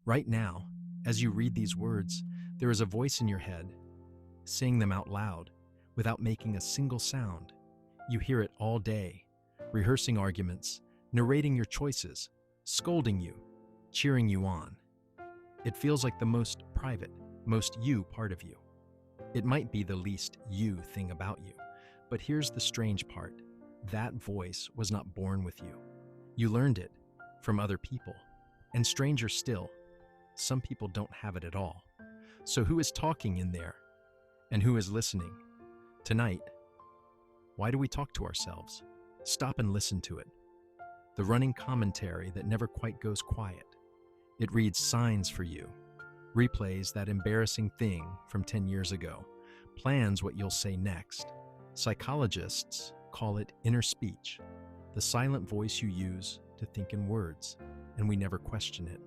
Right now, as you read these words, there is a voice in your head, saying them out loud, without making a single sound. You hear it all day, rehearsing arguments, narrating your choices, scolding you, cheering you on. It feels like the most private, most you part of you. It might be the least you thing about you, but here's the strange part. That voice was not born with you. You learned it from other people. And stranger still, some people don't have it at all. So who is talking in there? And who is listening? Tonight, why do we talk to ourselves? Stop and listen to it. The running commentary that never quite goes quiet. It reads signs for you, replays that embarrassing thing from 10 years ago, plans what you'll say next. Psychologists call it inner speech, the silent voice you use to think in words, and we never question it.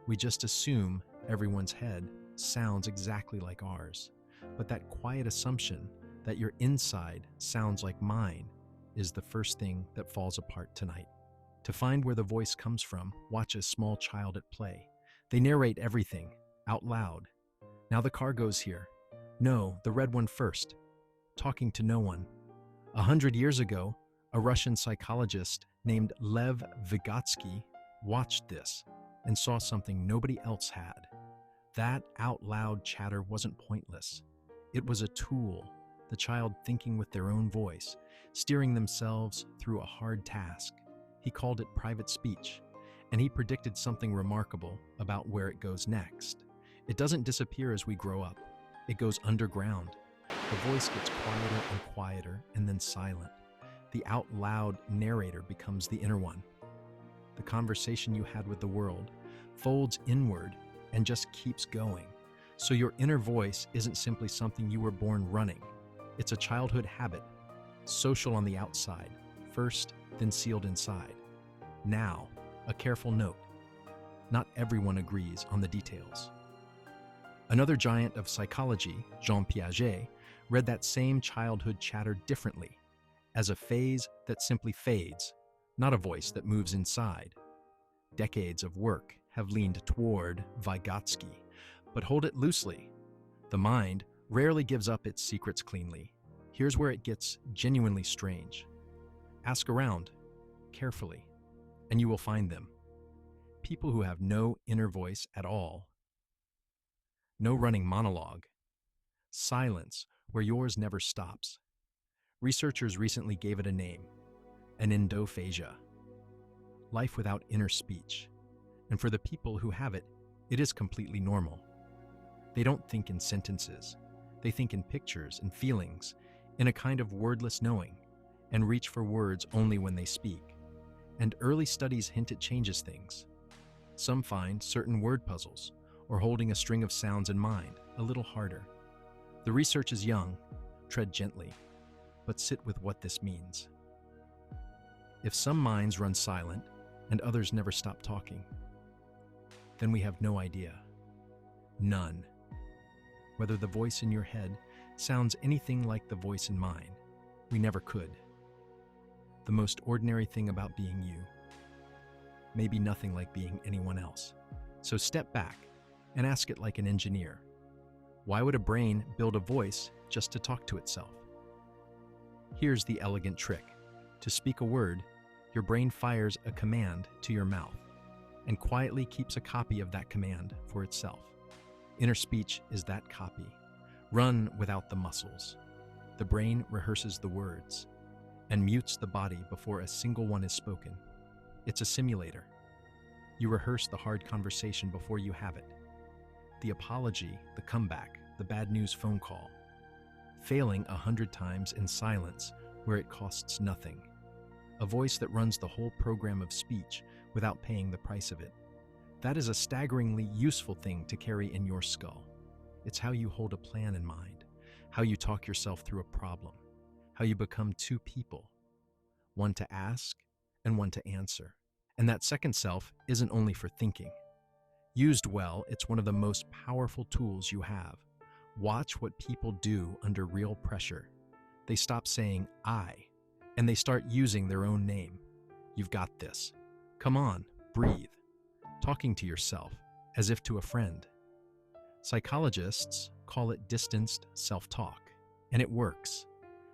We just assume everyone's head sounds exactly like ours. But that quiet assumption that your inside sounds like mine is the first thing that falls apart tonight. To find where the voice comes from, watch a small child at play. They narrate everything, out loud. Now the car goes here. No, the red one first. Talking to no one. 100 years ago, a Russian psychologist named Lev Vygotsky watched this and saw something nobody else had. That out-loud chatter wasn't pointless. It was a tool, the child thinking with their own voice, steering themselves through a hard task. He called it private speech, and he predicted something remarkable about where it goes next. It doesn't disappear as we grow up. It goes underground. The voice gets quieter and quieter and then silent. The out-loud narrator becomes the inner one. The conversation you had with the world folds inward and just keeps going. So your inner voice isn't simply something you were born running. It's a childhood habit, social on the outside, first, then sealed inside. Now, a careful note. Not everyone agrees on the details. Another giant of psychology, Jean Piaget, read that same childhood chatter differently, as a phase that simply fades, not a voice that moves inside. Decades of work have leaned toward Vygotsky, but hold it loosely. The mind rarely gives up its secrets cleanly. Here's where it gets genuinely strange. Ask around, carefully, and you will find them. People who have no inner voice at all. No running monologue. Silence where yours never stops. Researchers recently gave it a name, anendophasia. Life without inner speech. And for the people who have it, it is completely normal. They don't think in sentences. They think in pictures and feelings, in a kind of wordless knowing, and reach for words only when they speak. And early studies hint it changes things. Some find certain word puzzles, or holding a string of sounds in mind, a little harder. The research is young, tread gently, but sit with what this means. If some minds run silent, and others never stop talking, then we have no idea. None. Whether the voice in your head sounds anything like the voice in mine, we never could. The most ordinary thing about being you may be nothing like being anyone else. So step back and ask it like an engineer. Why would a brain build a voice just to talk to itself? Here's the elegant trick. To speak a word, your brain fires a command to your mouth and quietly keeps a copy of that command for itself. Inner speech is that copy, run without the muscles. The brain rehearses the words and mutes the body before a single one is spoken. It's a simulator. You rehearse the hard conversation before you have it. The apology, the comeback, the bad news phone call. Failing 100 times in silence where it costs nothing. A voice that runs the whole program of speech without paying the price of it. That is a staggeringly useful thing to carry in your skull. It's how you hold a plan in mind, how you talk yourself through a problem, how you become two people, one to ask and one to answer. And that second self isn't only for thinking. Used well, it's one of the most powerful tools you have. Watch what people do under real pressure. They stop saying I, and they start using their own name. You've got this. Come on, breathe. Talking to yourself, as if to a friend. Psychologists call it distanced self-talk, and it works.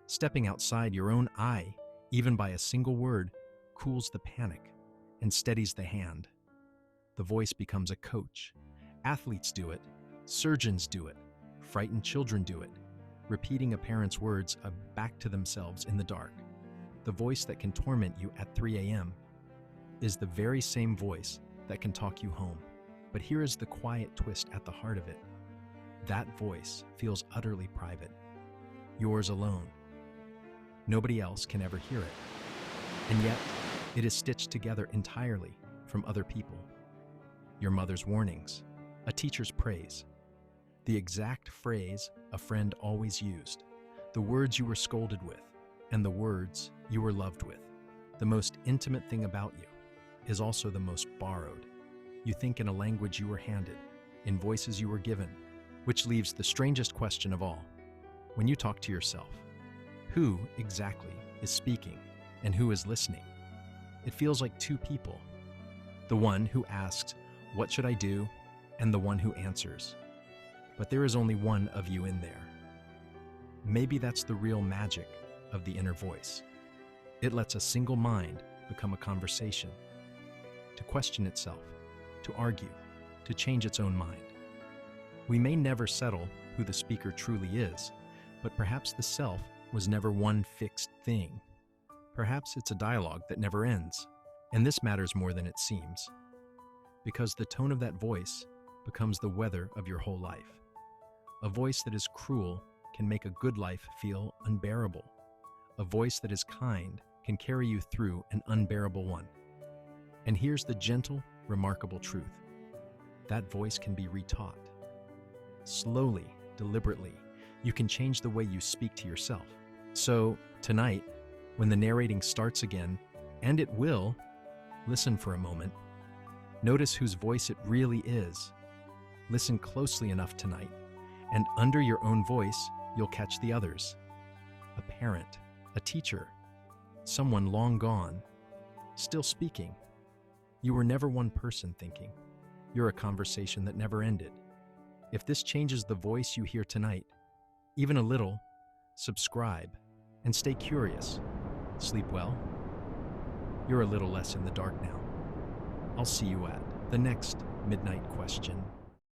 Stepping outside your own I, even by a single word, cools the panic and steadies the hand. The voice becomes a coach. Athletes do it. Surgeons do it. Frightened children do it. Repeating a parent's words back to themselves in the dark. The voice that can torment you at 3 a.m. is the very same voice that can talk you home. But here is the quiet twist at the heart of it. That voice feels utterly private. Yours alone. Nobody else can ever hear it. And yet, it is stitched together entirely from other people. Your mother's warnings, a teacher's praise, the exact phrase a friend always used, the words you were scolded with, and the words you were loved with. The most intimate thing about you is also the most borrowed. You think in a language you were handed, in voices you were given, which leaves the strangest question of all. When you talk to yourself, who exactly is speaking and who is listening? It feels like two people. The one who asks, "What should I do?" and the one who answers. But there is only one of you in there. Maybe that's the real magic of the inner voice. It lets a single mind become a conversation, to question itself, to argue, to change its own mind. We may never settle who the speaker truly is, but perhaps the self was never one fixed thing. Perhaps it's a dialogue that never ends, and this matters more than it seems, because the tone of that voice becomes the weather of your whole life. A voice that is cruel can make a good life feel unbearable. A voice that is kind can carry you through an unbearable one. And here's the gentle, remarkable truth. That voice can be retaught. Slowly, deliberately, you can change the way you speak to yourself. So, tonight, when the narrating starts again, and it will, listen for a moment. Notice whose voice it really is. Listen closely enough tonight, and under your own voice, you'll catch the others. A parent, a teacher, someone long gone, still speaking. You were never one person thinking. You're a conversation that never ended. If this changes the voice you hear tonight, even a little, subscribe and stay curious. Sleep well. You're a little less in the dark now. I'll see you at the next Midnight Question.